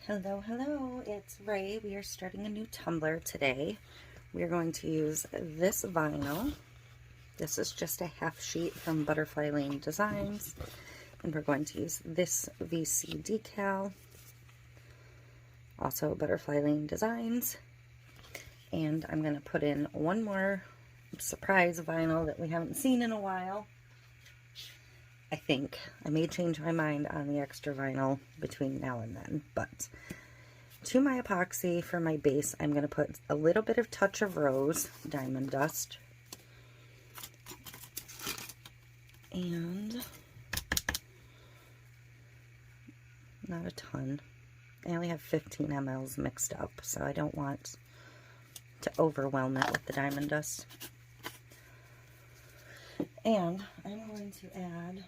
Hello, hello, it's Ray. We are starting a new tumbler today. We are going to use this vinyl. This is just a half sheet from Butterfly Lane Designs. And we're going to use this VC decal. Also Butterfly Lane Designs. And I'm going to put in one more surprise vinyl that we haven't seen in a while. I think. I may change my mind on the extra vinyl between now and then, but to my epoxy for my base, I'm going to put a little bit of Touch of Rose diamond dust, and not a ton. I only have 15 mLs mixed up, so I don't want to overwhelm it with the diamond dust. And I'm going to add,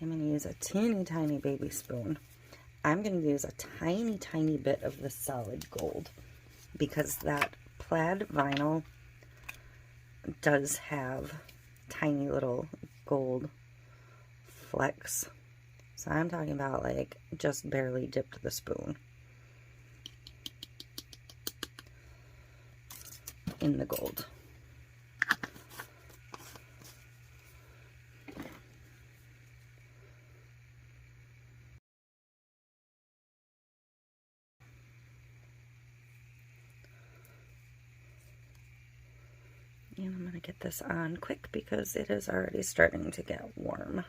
I'm going to use a teeny tiny baby spoon. I'm going to use a tiny bit of the solid gold because that plaid vinyl does have tiny little gold flecks. So I'm talking about like just barely dipped the spoon in the gold. And I'm going to get this on quick because it is already starting to get warm.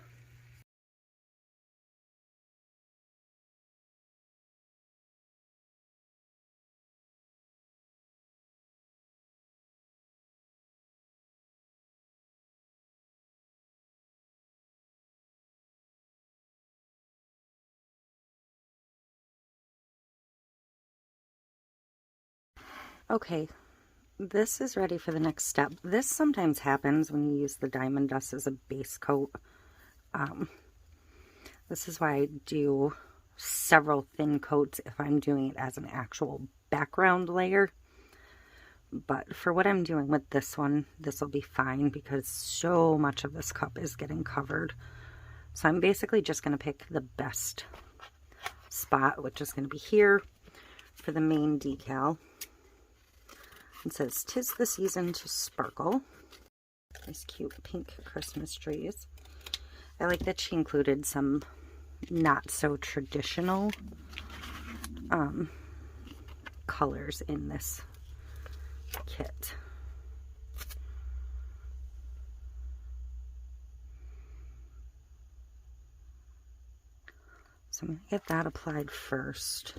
Okay, this is ready for the next step. This sometimes happens when you use the diamond dust as a base coat. This is why I do several thin coats if I'm doing it as an actual background layer. But for what I'm doing with this one, this will be fine because so much of this cup is getting covered. So I'm basically just going to pick the best spot, which is going to be here for the main decal. It says, "'Tis the season to sparkle." These cute pink Christmas trees. I like that she included some not so traditional colors in this kit. So I'm going to get that applied first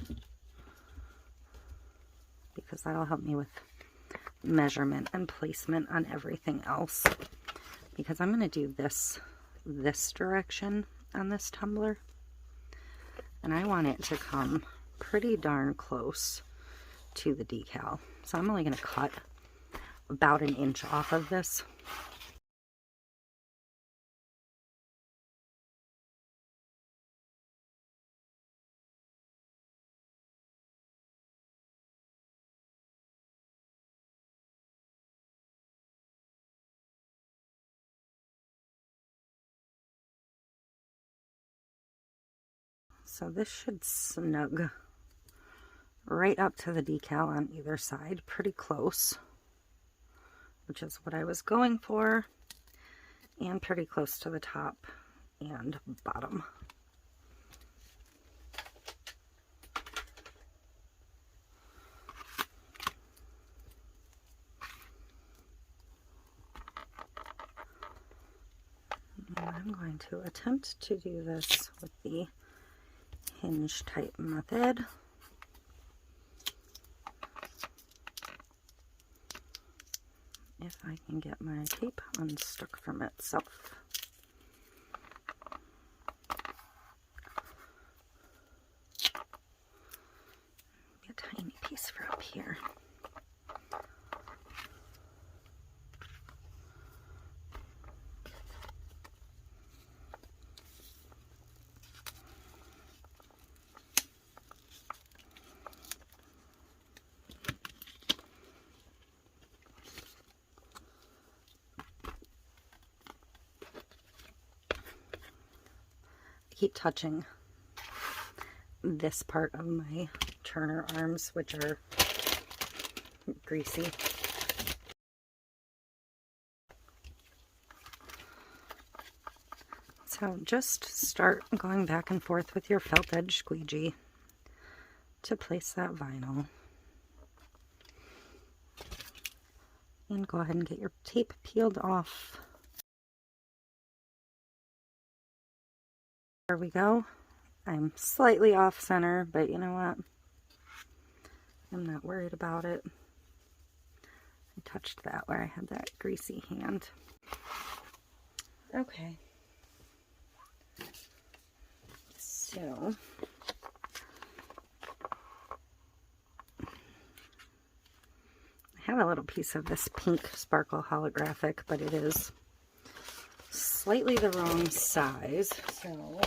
because that'll help me with measurement and placement on everything else, because I'm going to do this direction on this tumbler, and I want it to come pretty darn close to the decal. So I'm only going to cut about an inch off of this. So this should snug right up to the decal on either side, pretty close, which is what I was going for, and pretty close to the top and bottom. And I'm going to attempt to do this with the hinge type method. If I can get my tape unstuck from itself. A tiny piece for up here. Keep touching this part of my turner arms, which are greasy. So just start going back and forth with your felt edge squeegee to place that vinyl. And go ahead and get your tape peeled off. There we go. I'm slightly off center, but you know what? I'm not worried about it. I touched that where I had that greasy hand. Okay. So, I have a little piece of this pink sparkle holographic, but it is slightly the wrong size, so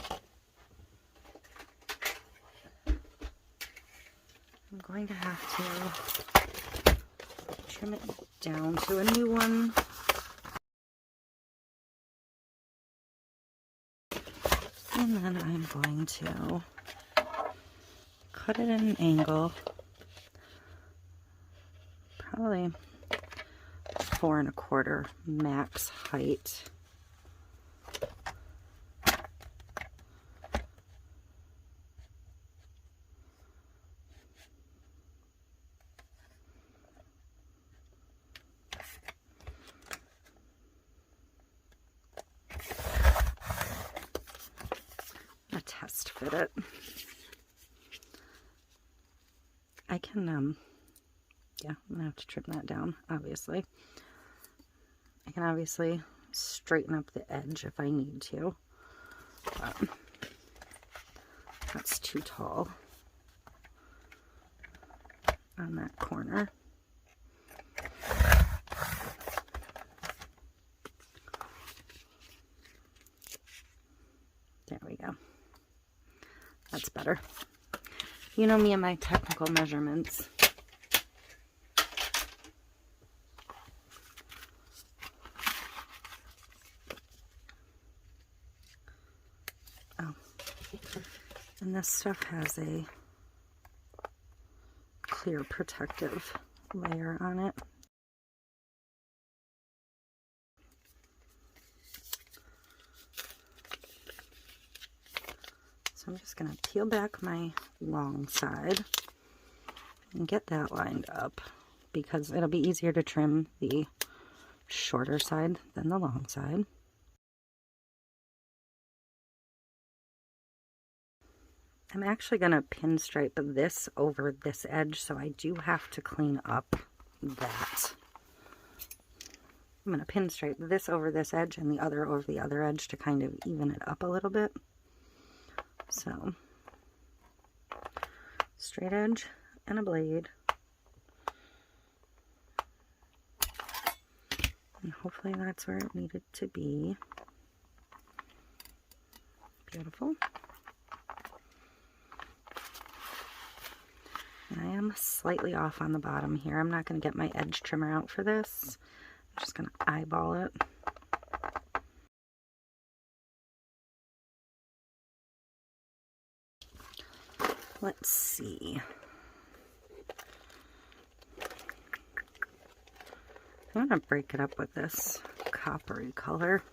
I'm going to have to trim it down to a new one. And then I'm going to cut it at an angle, probably 4 1/4 max height. Test fit it. I can, yeah, I'm gonna have to trim that down, obviously. I can obviously straighten up the edge if I need to, but that's too tall on that corner. There we go. That's better. You know me and my technical measurements. Oh. And this stuff has a clear protective layer on it. So I'm just going to peel back my long side and get that lined up because it'll be easier to trim the shorter side than the long side. I'm actually going to pinstripe this over this edge, so I do have to clean up that. I'm going to pinstripe this over this edge and the other over the other edge to kind of even it up a little bit. So, straight edge and a blade. And hopefully that's where it needed to be. Beautiful. And I am slightly off on the bottom here. I'm not going to get my edge trimmer out for this. I'm just going to eyeball it. Let's see. I'm going to break it up with this coppery color.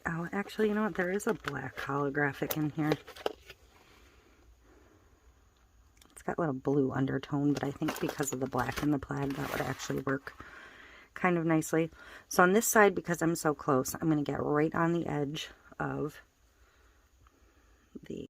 Oh, actually, you know what? There is a black holographic in here. It's got a little blue undertone, but I think because of the black and the plaid, that would actually work kind of nicely. So on this side, because I'm so close, I'm going to get right on the edge of the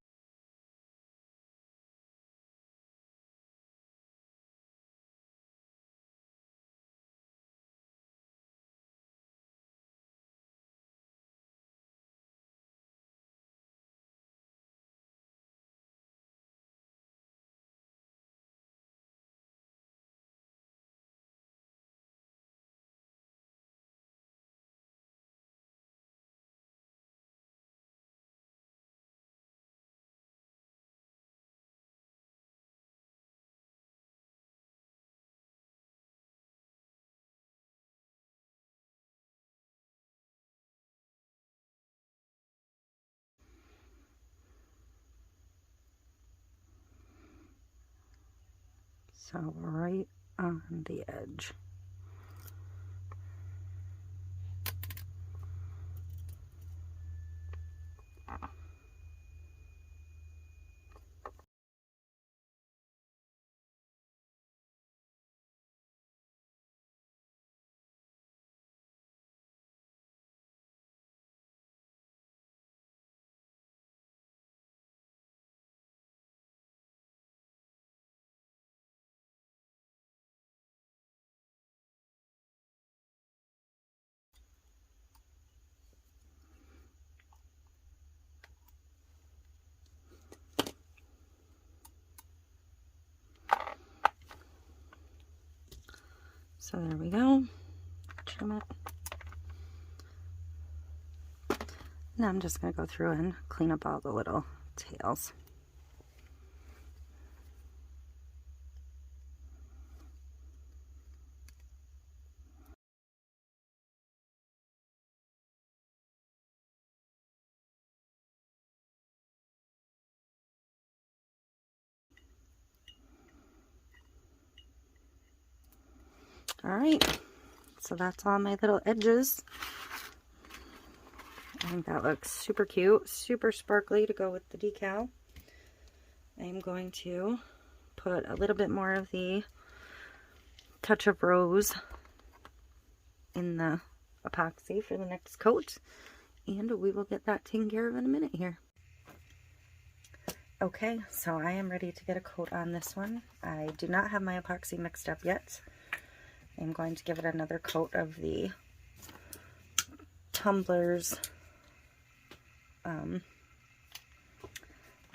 So right on the edge. So there we go. Trim it. Now I'm just going to go through and clean up all the little tails. Alright, so that's all my little edges. I think that looks super cute, super sparkly to go with the decal. I'm going to put a little bit more of the touch of rose in the epoxy for the next coat, and we will get that taken care of in a minute here. Okay, so I am ready to get a coat on this one. I do not have my epoxy mixed up yet. I'm going to give it another coat of the Tumblers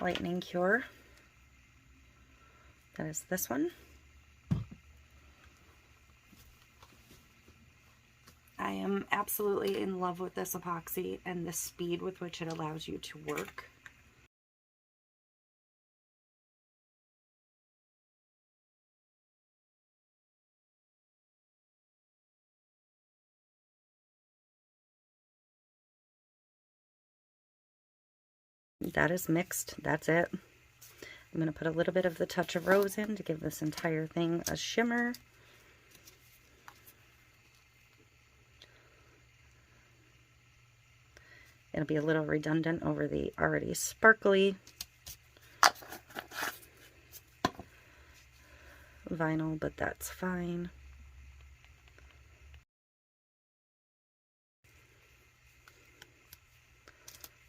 lightning cure. That is this one. I am absolutely in love with this epoxy and the speed with which it allows you to work. That is mixed. That's it. I'm going to put a little bit of the touch of rose in to give this entire thing a shimmer. It'll be a little redundant over the already sparkly vinyl, but that's fine.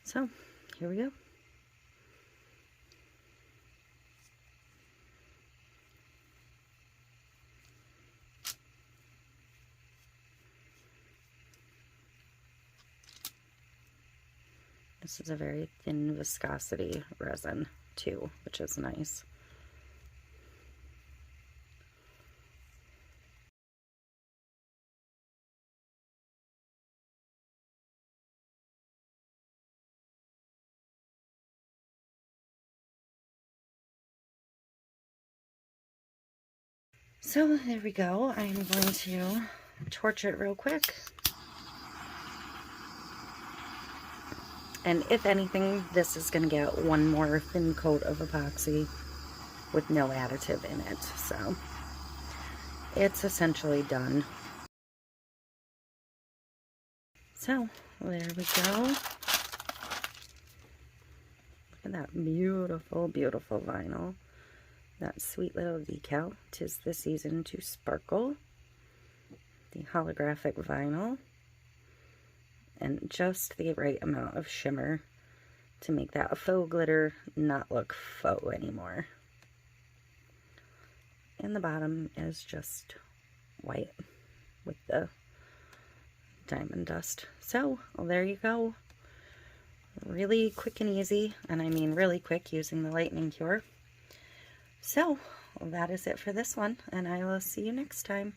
So, here we go. This is a very thin viscosity resin too, which is nice. So there we go. I'm going to torch it real quick. And if anything, this is going to get one more thin coat of epoxy with no additive in it. So it's essentially done. So there we go. Look at that beautiful, beautiful vinyl. That sweet little decal. 'Tis the season to sparkle. The holographic vinyl. And just the right amount of shimmer to make that faux glitter not look faux anymore. And the bottom is just white with the diamond dust. So, well, there you go. Really quick and easy, and I mean really quick using the lightning cure. So, well, that is it for this one, and I will see you next time.